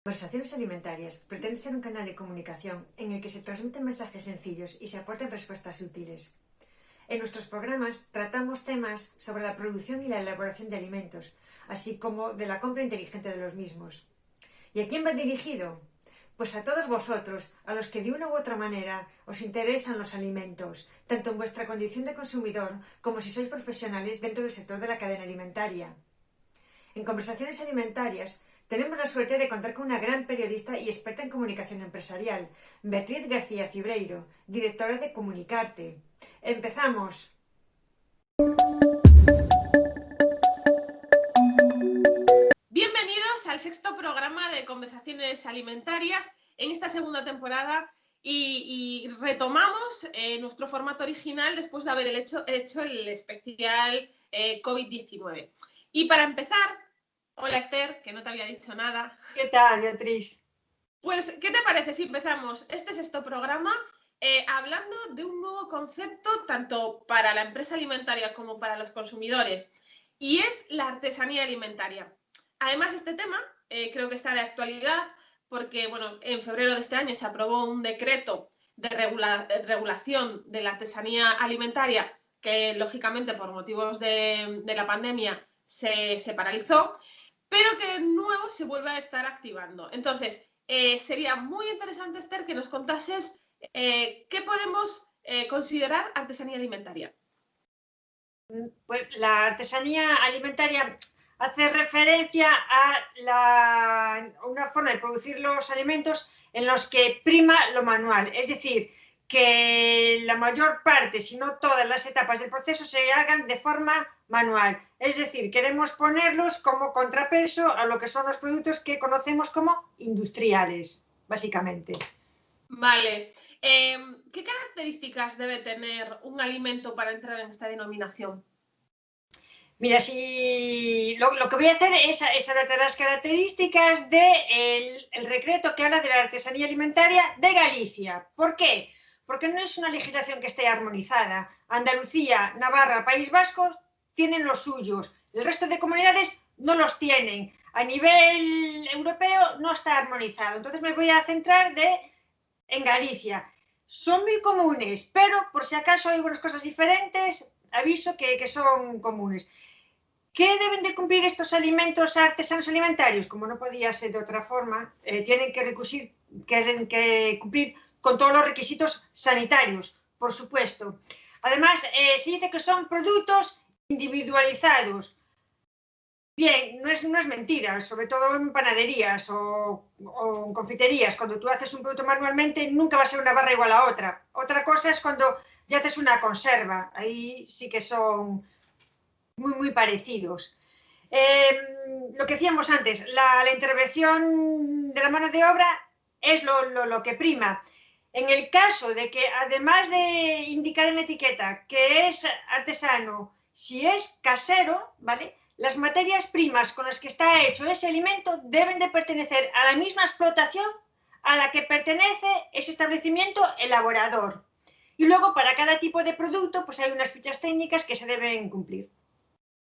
Conversaciones Alimentarias pretende ser un canal de comunicación en el que se transmiten mensajes sencillos y se aporten respuestas útiles. En nuestros programas tratamos temas sobre la producción y la elaboración de alimentos, así como de la compra inteligente de los mismos. ¿Y a quién va dirigido? Pues a todos vosotros, a los que de una u otra manera os interesan los alimentos, tanto en vuestra condición de consumidor como si sois profesionales dentro del sector de la cadena alimentaria. En Conversaciones Alimentarias tenemos la suerte de contar con una gran periodista y experta en comunicación empresarial, Beatriz García Cibreiro, directora de Comunicarte. ¡Empezamos! Bienvenidos al sexto programa de Conversaciones Alimentarias en esta segunda temporada y retomamos nuestro formato original después de haber hecho el especial COVID-19. Y para empezar, hola Esther, que no te había dicho nada. ¿Qué tal, Beatriz? Pues, ¿qué te parece si empezamos este sexto programa hablando de un nuevo concepto tanto para la empresa alimentaria como para los consumidores? Y es la artesanía alimentaria. Además, este tema creo que está de actualidad porque, bueno, en febrero de este año se aprobó un decreto de regulación de la artesanía alimentaria que, lógicamente, por motivos de la pandemia se paralizó, pero que de nuevo se vuelve a estar activando. Entonces, sería muy interesante, Esther, que nos contases qué podemos considerar artesanía alimentaria. Pues la artesanía alimentaria hace referencia a una forma de producir los alimentos en los que prima lo manual, es decir, que la mayor parte, si no todas las etapas del proceso se hagan de forma manual. Es decir, queremos ponerlos como contrapeso a lo que son los productos que conocemos como industriales, básicamente. Vale. ¿Qué características debe tener un alimento para entrar en esta denominación? Mira, si lo que voy a hacer es hablar de las características del decreto que habla de la artesanía alimentaria de Galicia. ¿Por qué? Porque no es una legislación que esté armonizada. Andalucía, Navarra, País Vasco tienen los suyos. El resto de comunidades no los tienen. A nivel europeo no está armonizado. Entonces me voy a centrar en Galicia. Son muy comunes, pero por si acaso hay algunas cosas diferentes, aviso que son comunes. ¿Qué deben de cumplir estos alimentos artesanos alimentarios? Como no podía ser de otra forma, tienen que cumplir con todos los requisitos sanitarios, por supuesto. Además, se dice que son productos individualizados. Bien, no es mentira, sobre todo en panaderías o en confiterías. Cuando tú haces un producto manualmente, nunca va a ser una barra igual a otra. Otra cosa es cuando ya haces una conserva. Ahí sí que son muy parecidos. Lo que decíamos antes, la intervención de la mano de obra es lo que prima. En el caso de que, además de indicar en la etiqueta que es artesano, si es casero, ¿vale?, las materias primas con las que está hecho ese alimento deben de pertenecer a la misma explotación a la que pertenece ese establecimiento elaborador. Y luego, para cada tipo de producto, pues hay unas fichas técnicas que se deben cumplir.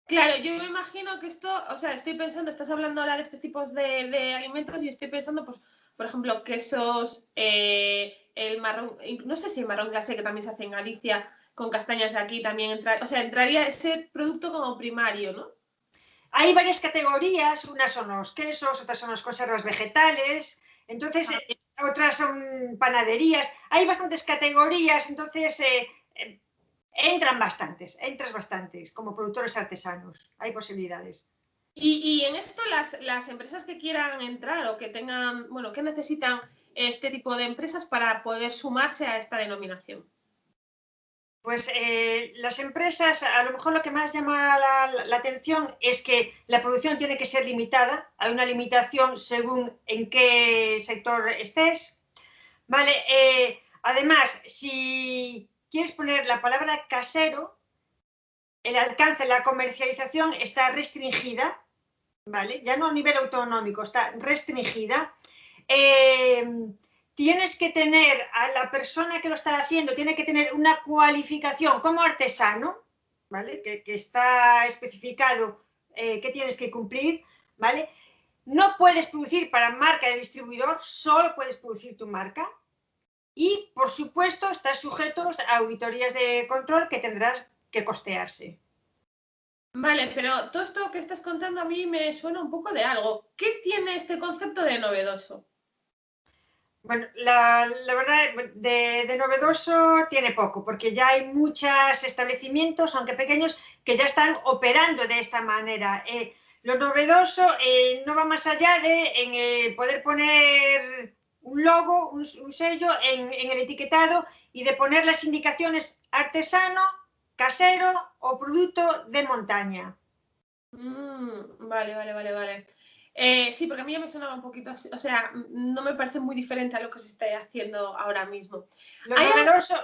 Claro, yo me imagino que esto, o sea, estoy pensando, estás hablando ahora de estos tipos de alimentos y estoy pensando, pues, por ejemplo, quesos, el marrón, no sé si el marrón glacé, que también se hace en Galicia, con castañas de aquí también entraría ese producto como primario, ¿no? Hay varias categorías, unas son los quesos, otras son las conservas vegetales, entonces otras son panaderías, hay bastantes categorías, entonces entran bastantes como productores artesanos, hay posibilidades. Y en esto las empresas que quieran entrar o que tengan, bueno, que necesitan este tipo de empresas para poder sumarse a esta denominación. Pues las empresas, a lo mejor lo que más llama la atención es que la producción tiene que ser limitada, hay una limitación según en qué sector estés, ¿vale? Además, si quieres poner la palabra casero, el alcance, la comercialización está restringida, ¿vale? Ya no a nivel autonómico, está restringida. Tienes que tener, a la persona que lo está haciendo, tiene que tener una cualificación como artesano, ¿vale? Que está especificado qué tienes que cumplir, ¿vale? no puedes producir para marca de distribuidor, solo puedes producir tu marca. Y, por supuesto, estás sujeto a auditorías de control que tendrás que costearse. Vale, pero todo esto que estás contando a mí me suena un poco de algo. ¿Qué tiene este concepto de novedoso? Bueno, la verdad, de novedoso tiene poco, porque ya hay muchos establecimientos, aunque pequeños, que ya están operando de esta manera. Lo novedoso no va más allá de poder poner un logo, un sello en el etiquetado y de poner las indicaciones artesano, casero o producto de montaña. Vale. Sí, porque a mí ya me sonaba un poquito así, o sea, no me parece muy diferente a lo que se está haciendo ahora mismo. Lo novedoso,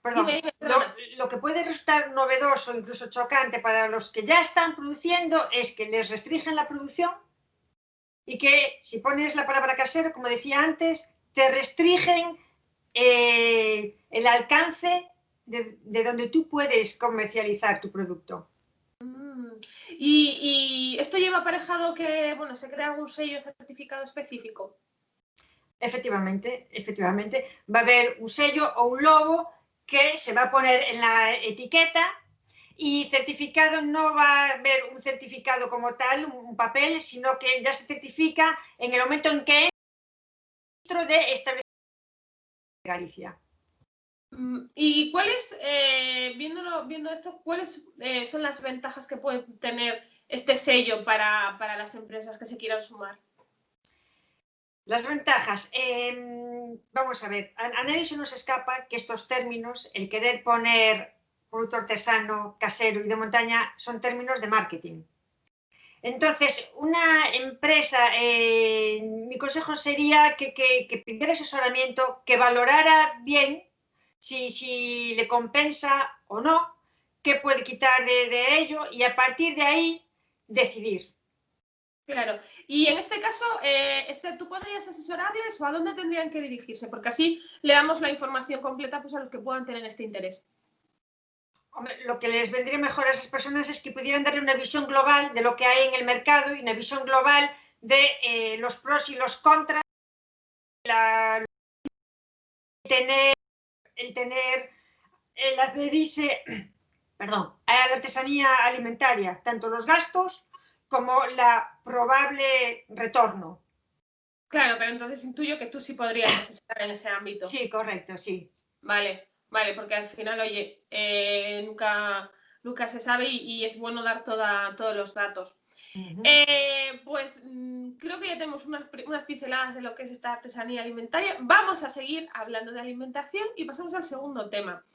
perdón, Dime, perdona. lo que puede resultar novedoso, incluso chocante para los que ya están produciendo, es que les restringen la producción y que si pones la palabra casero, como decía antes, te restringen el alcance de donde tú puedes comercializar tu producto. ¿Y esto lleva aparejado que, bueno, se crea algún sello certificado específico? Efectivamente, va a haber un sello o un logo que se va a poner en la etiqueta y certificado no va a haber un certificado como tal, un papel, sino que ya se certifica en el momento en que es dentro de establecimiento de Galicia. ¿Y cuáles, viendo esto, cuáles son las ventajas que puede tener este sello para las empresas que se quieran sumar? Las ventajas, vamos a ver, a nadie se nos escapa que estos términos, el querer poner producto artesano, casero y de montaña, son términos de marketing. Entonces, una empresa, mi consejo sería que pidiera asesoramiento, que valorara bien si le compensa o no, qué puede quitar de ello y a partir de ahí decidir. Claro. Y en este caso, Esther, ¿tú podrías asesorarles o a dónde tendrían que dirigirse? Porque así le damos la información completa pues, a los que puedan tener este interés. Hombre, lo que les vendría mejor a esas personas es que pudieran darle una visión global de lo que hay en el mercado y una visión global de los pros y los contras, el adherirse, perdón, a la artesanía alimentaria, tanto los gastos como la probable retorno. Claro, pero entonces intuyo que tú sí podrías asesorar en ese ámbito. Sí, correcto, sí. Vale, porque al final, oye, nunca se sabe y es bueno dar todos los datos. Pues creo que ya tenemos unas pinceladas de lo que es esta artesanía alimentaria. Vamos a seguir hablando de alimentación y pasamos al segundo tema.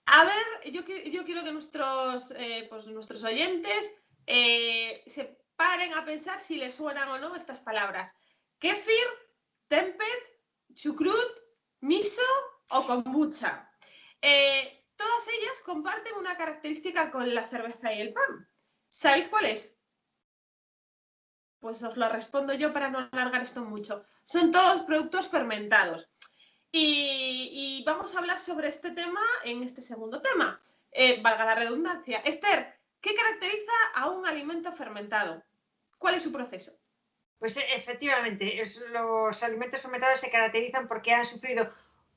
A ver, yo quiero que nuestros oyentes se paren a pensar si les suenan o no estas palabras. Kéfir, tempeh, chucrut, miso o kombucha. Todas ellas comparten una característica con la cerveza y el pan. ¿Sabéis cuál es? Pues os lo respondo yo para no alargar esto mucho. Son todos productos fermentados. Y vamos a hablar sobre este tema en este segundo tema. Valga la redundancia. Esther, ¿qué caracteriza a un alimento fermentado? ¿Cuál es su proceso? Pues efectivamente, los alimentos fermentados se caracterizan porque han sufrido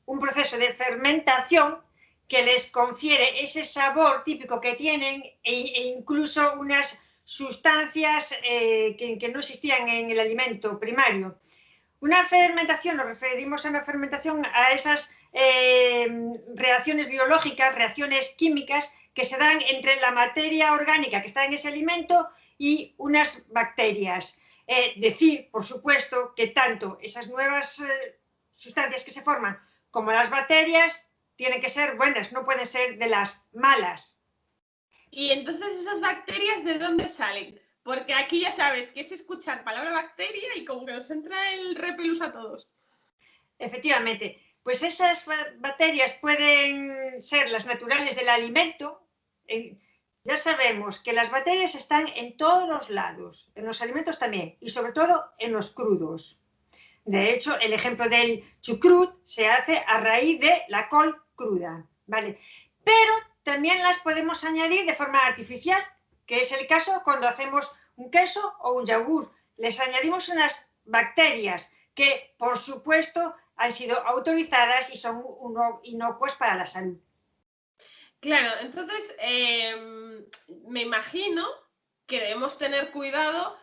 un proceso de fermentación que les confiere ese sabor típico que tienen e incluso unas sustancias que no existían en el alimento primario. Una fermentación, nos referimos a una fermentación a esas reacciones biológicas, reacciones químicas que se dan entre la materia orgánica que está en ese alimento y unas bacterias. Decir, por supuesto, que tanto esas nuevas sustancias que se forman como las bacterias tienen que ser buenas, no pueden ser de las malas. Y entonces, ¿esas bacterias de dónde salen? Porque aquí ya sabes que es escuchar palabra bacteria y como que nos entra el repelús a todos. Efectivamente, pues esas bacterias pueden ser las naturales del alimento. Ya sabemos que las bacterias están en todos los lados, en los alimentos también, y sobre todo en los crudos. De hecho, el ejemplo del chucrut se hace a raíz de la col cruda, ¿vale? Pero también las podemos añadir de forma artificial, que es el caso cuando hacemos un queso o un yogur, les añadimos unas bacterias que, por supuesto, han sido autorizadas y son inocuas para la salud. Claro, entonces me imagino que debemos tener cuidado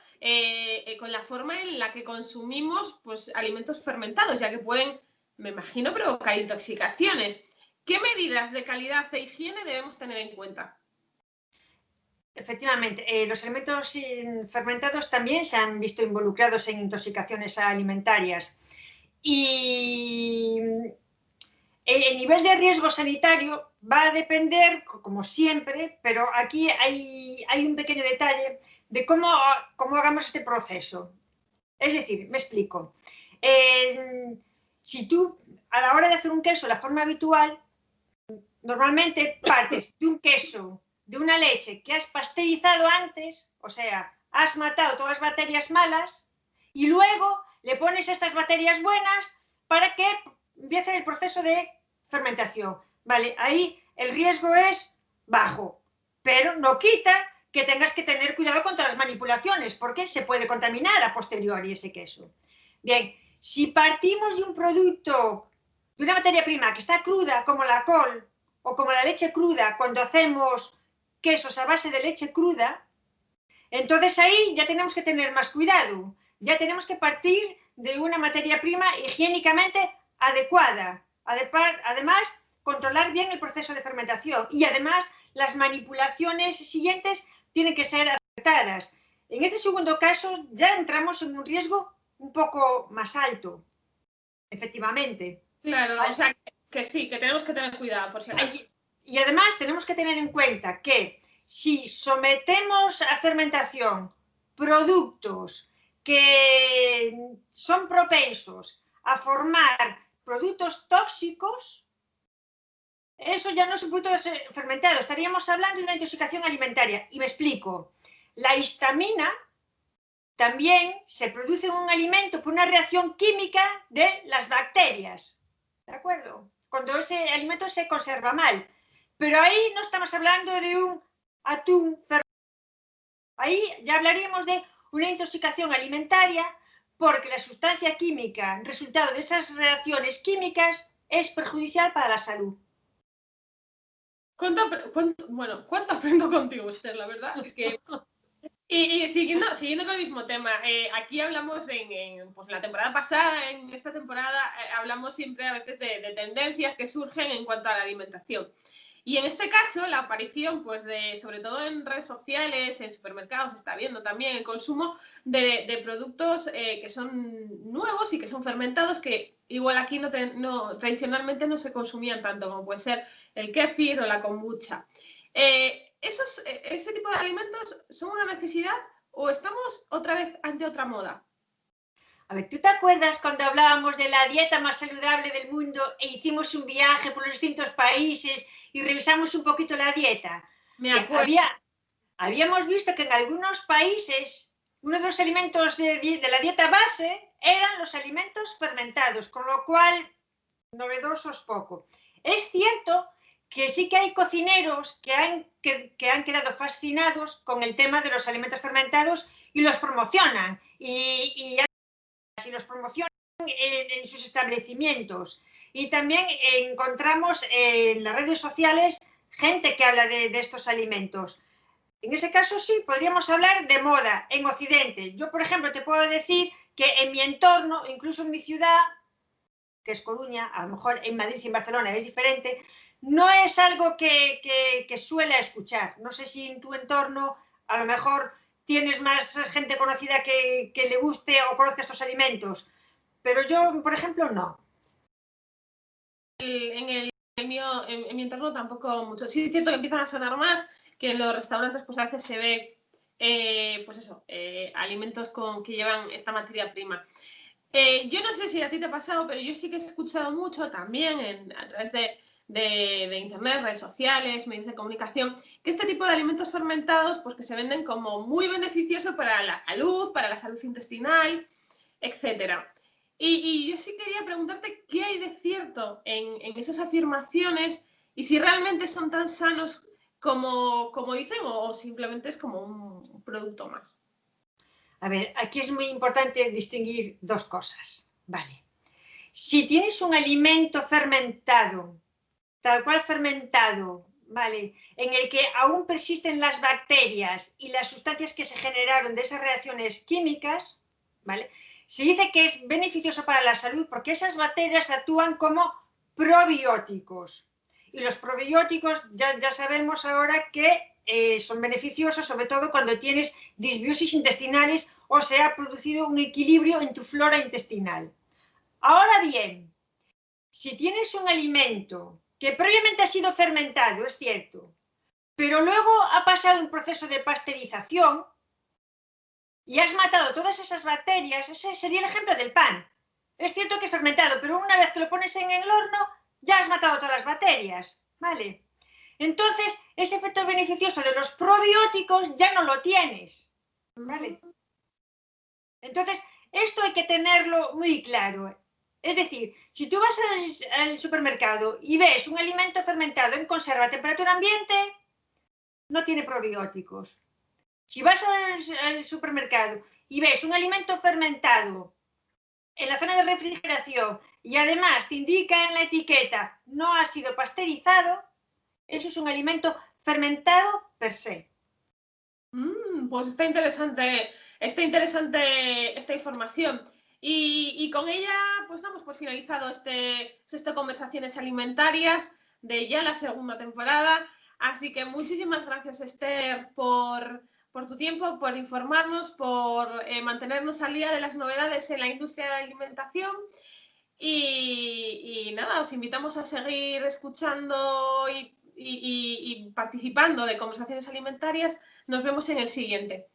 con la forma en la que consumimos pues, alimentos fermentados, ya que pueden, me imagino, provocar intoxicaciones. ¿Qué medidas de calidad e higiene debemos tener en cuenta? Efectivamente, los alimentos fermentados también se han visto involucrados en intoxicaciones alimentarias. Y el nivel de riesgo sanitario va a depender, como siempre, pero aquí hay un pequeño detalle de cómo hagamos este proceso. Es decir, me explico. Si tú, a la hora de hacer un queso, la forma habitual, normalmente partes de un queso, de una leche que has pasteurizado antes, o sea, has matado todas las bacterias malas, y luego le pones estas bacterias buenas para que empiece el proceso de fermentación. Vale, ahí el riesgo es bajo, pero no quita que tengas que tener cuidado contra las manipulaciones, porque se puede contaminar a posteriori ese queso. Bien, si partimos de un producto, de una materia prima que está cruda, como la col o como la leche cruda, cuando hacemos quesos a base de leche cruda, entonces ahí ya tenemos que tener más cuidado. Ya tenemos que partir de una materia prima higiénicamente adecuada. Además, controlar bien el proceso de fermentación y además las manipulaciones siguientes tienen que ser acertadas. En este segundo caso ya entramos en un riesgo un poco más alto, efectivamente. Claro, o sea, que sí, que tenemos que tener cuidado, por si acaso. Y además tenemos que tener en cuenta que si sometemos a fermentación productos que son propensos a formar productos tóxicos, eso ya no es un producto fermentado, estaríamos hablando de una intoxicación alimentaria. Y me explico. La histamina también se produce en un alimento por una reacción química de las bacterias. ¿De acuerdo? Cuando ese alimento se conserva mal. Pero ahí no estamos hablando de un atún fermentado. Ahí ya hablaríamos de una intoxicación alimentaria porque la sustancia química, resultado de esas reacciones químicas, es perjudicial para la salud. ¿Cuánto aprendo contigo, Esther? La verdad es que... Y siguiendo con el mismo tema, aquí hablamos pues la temporada pasada, en esta temporada, hablamos siempre a veces de tendencias que surgen en cuanto a la alimentación. Y en este caso, la aparición, pues sobre todo en redes sociales, en supermercados, se está viendo también el consumo de productos que son nuevos y que son fermentados, que igual aquí tradicionalmente no se consumían tanto, como puede ser el kéfir o la kombucha. ¿Ese tipo de alimentos son una necesidad o estamos otra vez ante otra moda? A ver, ¿tú te acuerdas cuando hablábamos de la dieta más saludable del mundo e hicimos un viaje por los distintos países y revisamos un poquito la dieta? Me acuerdo. Habíamos visto que en algunos países uno de los alimentos de la dieta base eran los alimentos fermentados, con lo cual novedosos poco. Es cierto que sí que hay cocineros que han quedado fascinados con el tema de los alimentos fermentados y los promocionan y los promocionan en sus establecimientos. Y también encontramos en las redes sociales gente que habla de estos alimentos. En ese caso sí, podríamos hablar de moda en Occidente. Yo, por ejemplo, te puedo decir que en mi entorno, incluso en mi ciudad, que es Coruña, a lo mejor en Madrid y en Barcelona es diferente, no es algo que suele escuchar. No sé si en tu entorno a lo mejor tienes más gente conocida que le guste o conozca estos alimentos, pero yo, por ejemplo, no. En mi entorno tampoco mucho. Sí es cierto que empiezan a sonar más, que en los restaurantes pues a veces se ve, pues eso, alimentos que llevan esta materia prima. Yo no sé si a ti te ha pasado, pero yo sí que he escuchado mucho también a través de internet, redes sociales, medios de comunicación, que este tipo de alimentos fermentados pues que se venden como muy beneficioso para la salud intestinal, etcétera. Y yo sí quería preguntarte qué hay de cierto en esas afirmaciones y si realmente son tan sanos como dicen o simplemente es como un producto más. A ver, aquí es muy importante distinguir dos cosas, ¿vale? Si tienes un alimento fermentado, tal cual fermentado, ¿vale? En el que aún persisten las bacterias y las sustancias que se generaron de esas reacciones químicas, ¿vale? Se dice que es beneficioso para la salud porque esas bacterias actúan como probióticos. Y los probióticos ya sabemos ahora que son beneficiosos, sobre todo cuando tienes disbiosis intestinales o se ha producido un equilibrio en tu flora intestinal. Ahora bien, si tienes un alimento que previamente ha sido fermentado, es cierto, pero luego ha pasado un proceso de pasteurización y has matado todas esas bacterias, ese sería el ejemplo del pan. Es cierto que es fermentado, pero una vez que lo pones en el horno, ya has matado todas las bacterias, ¿vale? Entonces, ese efecto beneficioso de los probióticos ya no lo tienes, ¿vale? Entonces, esto hay que tenerlo muy claro. Es decir, si tú vas al supermercado y ves un alimento fermentado en conserva a temperatura ambiente, no tiene probióticos. Si vas al supermercado y ves un alimento fermentado en la zona de refrigeración y además te indica en la etiqueta no ha sido pasteurizado, eso es un alimento fermentado per se. Pues está interesante esta información. Y con ella, pues damos por finalizado este Conversaciones Alimentarias de ya la segunda temporada. Así que muchísimas gracias, Esther, por tu tiempo, por informarnos, por mantenernos al día de las novedades en la industria de la alimentación. Y nada, os invitamos a seguir escuchando y participando de Conversaciones Alimentarias. Nos vemos en el siguiente.